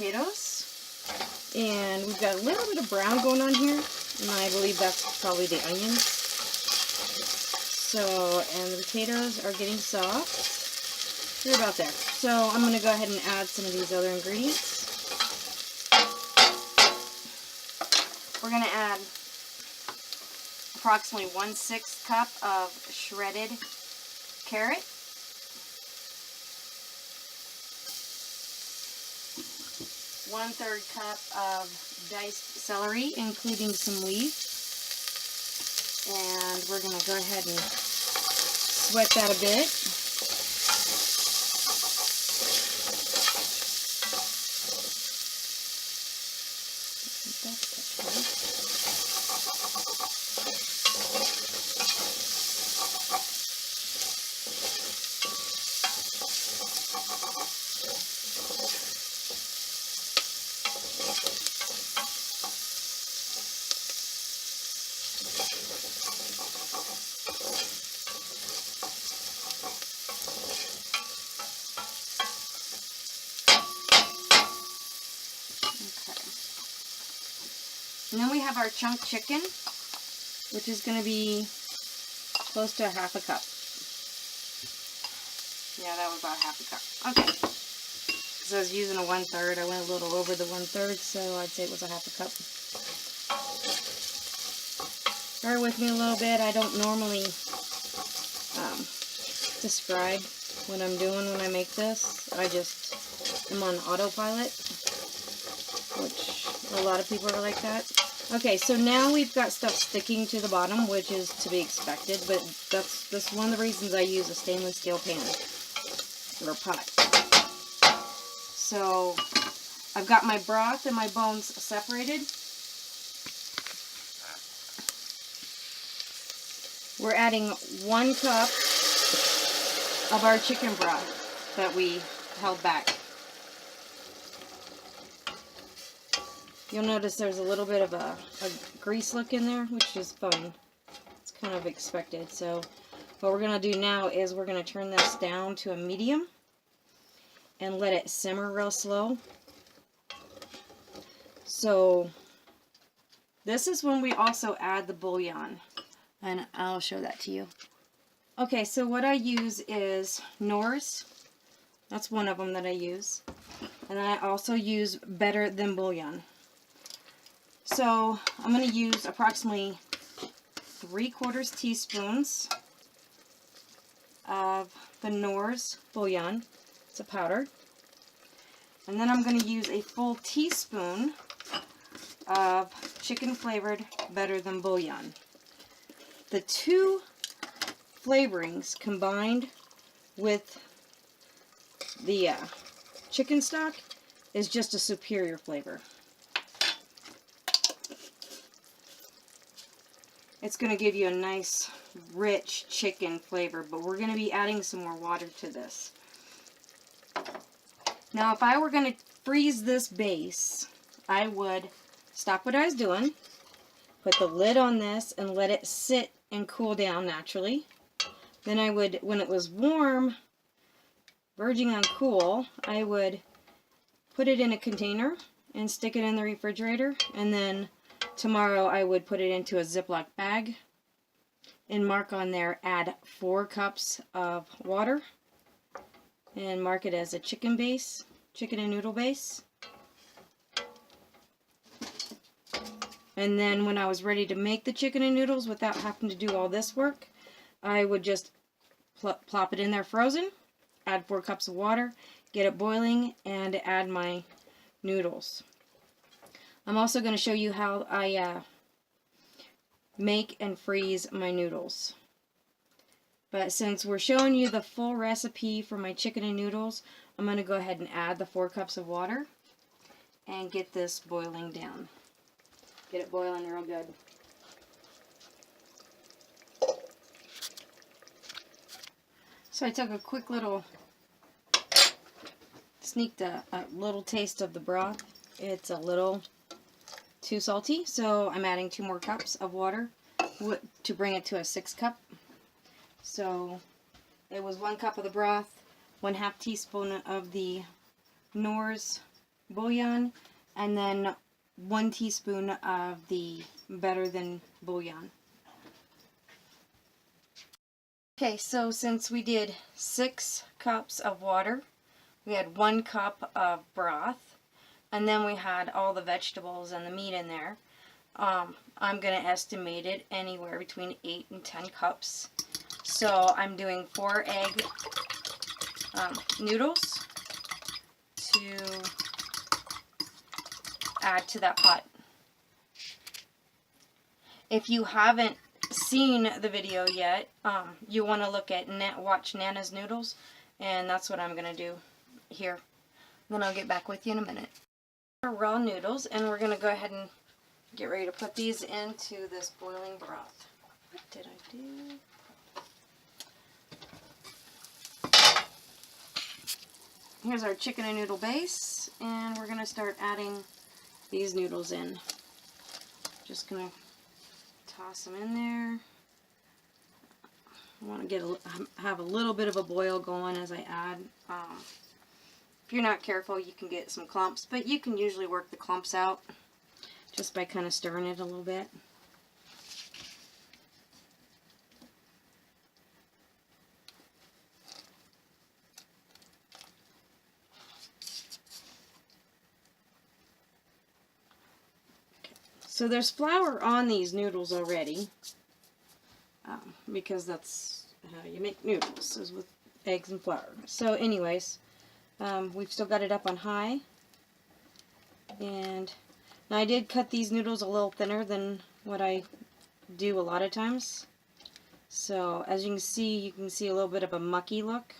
potatoes. And we've got a little bit of brown going on here, and I believe that's probably the onions. So, and the potatoes are getting soft. They're about there. So I'm going to go ahead and add some of these other ingredients. We're going to add approximately 1/6 cup of shredded carrot. 1/3 cup of diced celery, including some leaves. And we're going to go ahead and sweat that a bit. And then we have our chunk chicken, which is going to be close to 1/2 cup. Yeah, that was about 1/2 cup. Okay. So I was using a 1/3. I went a little over the 1/3, so I'd say it was 1/2 cup. Bear with me a little bit. I don't normally describe what I'm doing when I make this. I just am on autopilot, which a lot of people are like that. Okay, so now we've got stuff sticking to the bottom, which is to be expected, but that's one of the reasons I use a stainless steel pan or pot. So I've got my broth and my bones separated. We're adding 1 cup of our chicken broth that we held back. You'll notice there's a little bit of a grease look in there, which is fine. It's kind of expected. So what we're going to do now is we're going to turn this down to a medium and let it simmer real slow. So this is when we also add the bouillon, and I'll show that to you. Okay, so what I use is Noodles. That's one of them that I use. And I also use Better Than Bouillon. So I'm going to use approximately 3/4 teaspoons of the Noodles bouillon. It's a powder. And then I'm going to use a full teaspoon of chicken flavored Better Than Bouillon. The two flavorings combined with the chicken stock is just a superior flavor. It's going to give you a nice, rich chicken flavor, but we're going to be adding some more water to this. Now, if I were going to freeze this base, I would stop what I was doing, put the lid on this, and let it sit and cool down naturally. Then I would, when it was warm, verging on cool, I would put it in a container and stick it in the refrigerator, and then tomorrow I would put it into a Ziploc bag and mark on there, add 4 cups of water, and mark it as a chicken base, chicken and noodle base. And then when I was ready to make the chicken and noodles without having to do all this work, I would just plop it in there frozen, add 4 cups of water, get it boiling, and add my noodles. I'm also going to show you how I make and freeze my noodles. But since we're showing you the full recipe for my chicken and noodles, I'm going to go ahead and add the 4 cups of water and get this boiling down. Get it boiling real good. So I took a quick little, sneaked a little taste of the broth. It's a little too salty, so I'm adding 2 more cups of water to bring it to a 6 cup. So it was 1 cup of the broth, 1/2 teaspoon of the Noodles bouillon, and then 1 teaspoon of the better than bouillon. Okay, so since we did 6 cups of water, we had 1 cup of broth, and then we had all the vegetables and the meat in there. I'm going to estimate it anywhere between 8 and 10 cups. So I'm doing 4 egg noodles to add to that pot. If you haven't seen the video yet, you want to look at watch Nana's Noodles, and that's what I'm going to do here. Then I'll get back with you in a minute. Raw noodles, and we're going to go ahead and get ready to put these into this boiling broth. What did I do? Here's our chicken and noodle base, and we're going to start adding these noodles in. Just going to toss them in there. I want to have a little bit of a boil going as I add. If you're not careful, you can get some clumps, but you can usually work the clumps out just by kind of stirring it a little bit. So there's flour on these noodles already, because that's how you make noodles, is with eggs and flour. So anyways, we've still got it up on high, and now I did cut these noodles a little thinner than what I do a lot of times. So as you can see a little bit of a mucky look,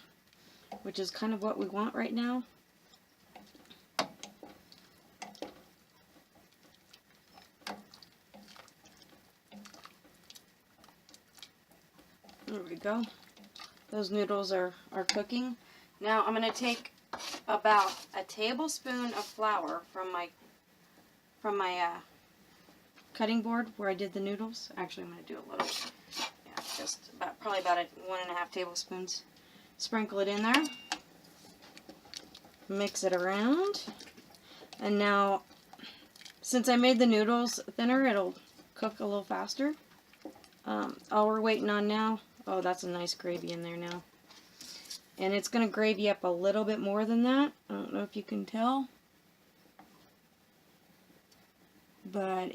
which is kind of what we want right now. There we go. Those noodles are cooking. Now I'm going to take about a tablespoon of flour from my cutting board where I did the noodles. Actually, I'm going to do a little, yeah, just probably about 1.5 tablespoons. Sprinkle it in there. Mix it around. And now, since I made the noodles thinner, it'll cook a little faster. All we're waiting on now, oh, that's a nice gravy in there now. And it's going to gravy up a little bit more than that. I don't know if you can tell. But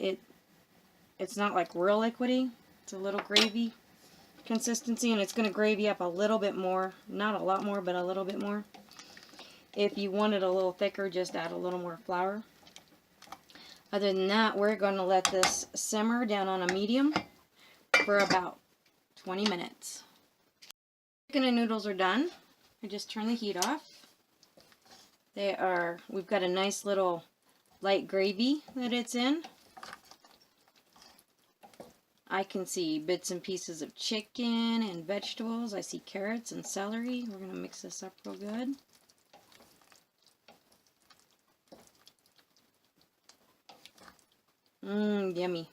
it's not like real liquidy. It's a little gravy consistency, and it's going to gravy up a little bit more. Not a lot more, but a little bit more. If you want it a little thicker, just add a little more flour. Other than that, we're going to let this simmer down on a medium for about 20 minutes. Chicken and noodles are done. I just turn the heat off. We've got a nice little light gravy that it's in. I can see bits and pieces of chicken and vegetables. I see carrots and celery. We're going to mix this up real good. Yummy.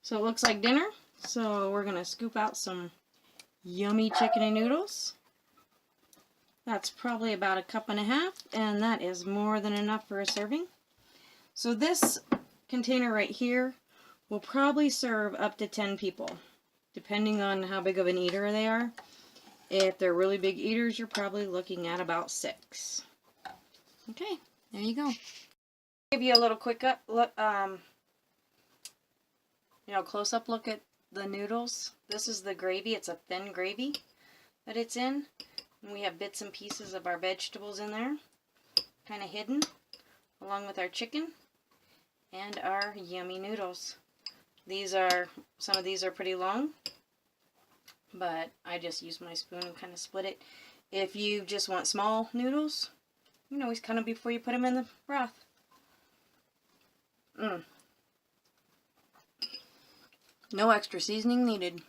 So it looks like dinner. So we're going to scoop out some yummy chicken and noodles. That's probably about 1.5 cups, and that is more than enough for a serving. So this container right here will probably serve up to 10 people, depending on how big of an eater they are. If they're really big eaters, you're probably looking at about 6. Okay, there you go. Give you a little quick look, close-up look at the noodles. This is the gravy. It's a thin gravy that it's in. And we have bits and pieces of our vegetables in there, kind of hidden, along with our chicken and our yummy noodles. Some of these are pretty long, but I just use my spoon and kind of split it. If you just want small noodles, you can always cut them before you put them in the broth. No extra seasoning needed.